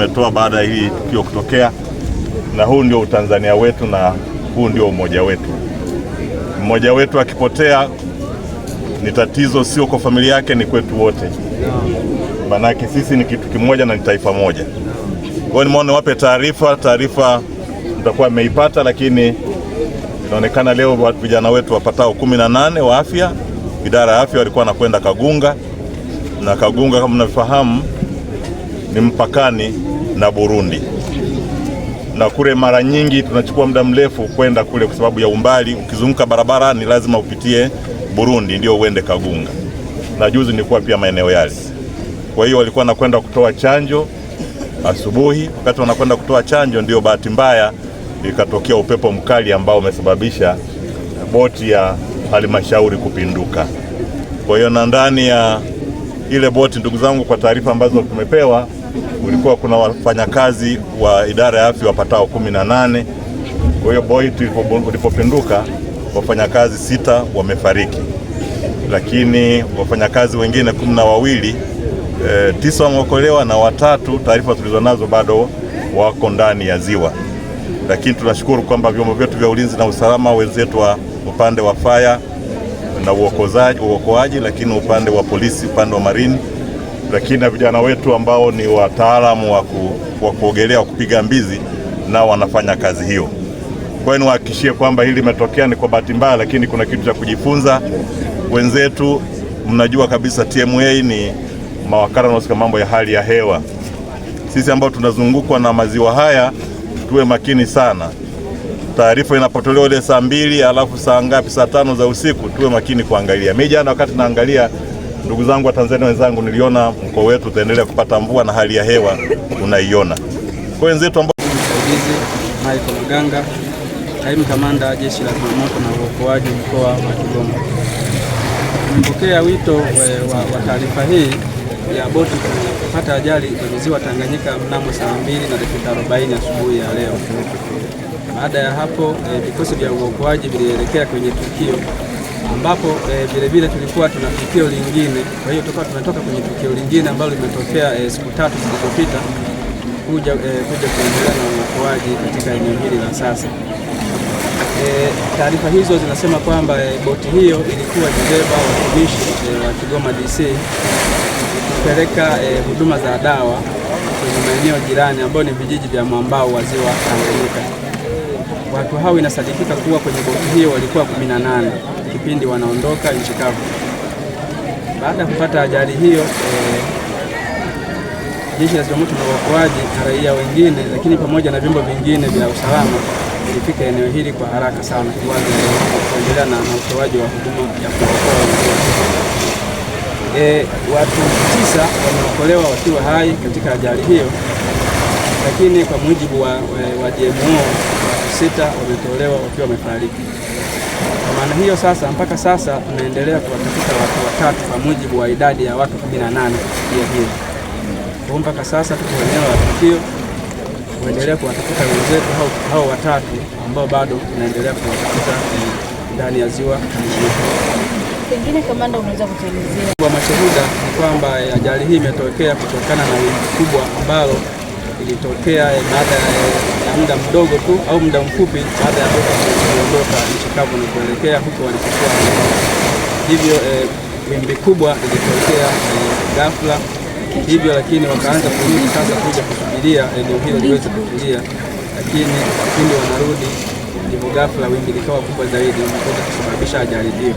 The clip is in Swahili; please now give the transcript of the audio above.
tumetoa baada ya hili tukio kutokea, na huu ndio Utanzania wetu na huu ndio umoja wetu. Mmoja wetu akipotea ni tatizo, sio kwa familia yake, ni kwetu wote. Manake sisi ni kitu kimoja na ni taifa moja. Kwa hiyo nimeona wape taarifa mtakuwa mmeipata, lakini inaonekana leo vijana wetu wapatao 18 wa afya, idara ya afya, walikuwa wanakwenda Kagunga, na Kagunga kama mnafahamu ni mpakani na Burundi, na kule mara nyingi tunachukua muda mrefu kwenda kule kwa sababu ya umbali. Ukizunguka barabara ni lazima upitie Burundi ndio uende Kagunga, na juzi nilikuwa pia maeneo yale. Kwa hiyo walikuwa wanakwenda kutoa chanjo asubuhi. Wakati wanakwenda kutoa chanjo ndio bahati mbaya ikatokea upepo mkali ambao umesababisha boti ya halmashauri kupinduka. Kwa hiyo na ndani ya ile boti, ndugu zangu, kwa taarifa ambazo tumepewa, ulikuwa kuna wafanyakazi wa idara ya afya wapatao 18. Kwa hiyo boti ilipopinduka, wafanyakazi 6 wamefariki, lakini wafanyakazi wengine 12, 9 wameokolewa na 3 taarifa tulizonazo bado wako ndani ya ziwa. Lakini tunashukuru kwamba vyombo vyetu vya ulinzi na usalama, wenzetu wa upande wa fire na uokoaji, lakini upande wa polisi, upande wa marini, lakini na vijana wetu ambao ni wataalamu wa kuogelea, wa kupiga mbizi, nao wanafanya kazi hiyo. Kwa hiyo niwahakikishie kwamba hili limetokea ni kwa bahati mbaya, lakini kuna kitu cha kujifunza. Wenzetu mnajua kabisa TMA ni mawakala wanaohusika mambo ya hali ya hewa. Sisi ambao tunazungukwa na maziwa haya tuwe makini sana. Taarifa inapotolewa ile saa 2 alafu saa ngapi, saa 5 za usiku, tuwe makini kuangalia. Mimi jana wakati naangalia, ndugu zangu wa Tanzania wenzangu, niliona mkoa wetu utaendelea kupata mvua na hali ya hewa unaiona. Kwa wenzetu ambao msaidizi Michael Mganga, kaimu kamanda jeshi la zimamoto na uokoaji mkoa wa Kigoma. Tumepokea wito wa taarifa hii ya boti kupata ajali kwenye ziwa Tanganyika mnamo saa 2:40 asubuhi ya leo. Baada ya hapo vikosi vya uokoaji vilielekea kwenye tukio, ambapo vile tulikuwa tuna tukio lingine. Kwa hiyo tumetoka kwenye tukio lingine ambalo limetokea siku 3 zilizopita kuja kuendelea na uokoaji katika eneo hili la sasa. Taarifa hizo zinasema kwamba boti hiyo ilikuwa ikibeba watumishi wa Kigoma DC kupeleka huduma za dawa kwenye maeneo jirani ambayo ni vijiji vya mwambao wa ziwa Tanganyika. Watu hao inasadikika kuwa kwenye boti hiyo walikuwa 18 kipindi wanaondoka nchi kavu. Baada ya kupata ajali hiyo, jeshi la zimamoto na uokoaji na raia wengine, lakini pamoja na vyombo vingine vya usalama ilifika eneo hili kwa haraka sana kuendelea na utoaji wa huduma ya kuokoa. Watu 9 wameokolewa wakiwa hai katika ajali hiyo, lakini kwa mujibu wa DMO 6 wametolewa wakiwa wamefariki. Kwa maana hiyo sasa, mpaka sasa tunaendelea kuwatafuta watu 3 kwa mujibu wa idadi ya watu 18 hiyo. Kwa mpaka sasa tuko eneo la tukio, kuendelea kuwatafuta wenzetu hao 3 ambao bado tunaendelea kuwatafuta ndani ya ziwa Tanganyika. Pengine kamanda, unaweza kutuelezea kwa mashuhuda ni kwamba ajali hii imetokea kutokana na wimbi kubwa ambalo ilitokea baada ya muda mdogo tu au muda mfupi baada ya boti kuondoka nchi kavu na kuelekea huko walipokuwa. Hivyo wimbi kubwa ilitokea ghafla hivyo, lakini wakaanza kurudi sasa kuja kusubiria eneo hilo liweze kutulia, lakini kipindi wanarudi ndivyo ghafla wimbi likawa kubwa zaidi na kusababisha ajali hiyo.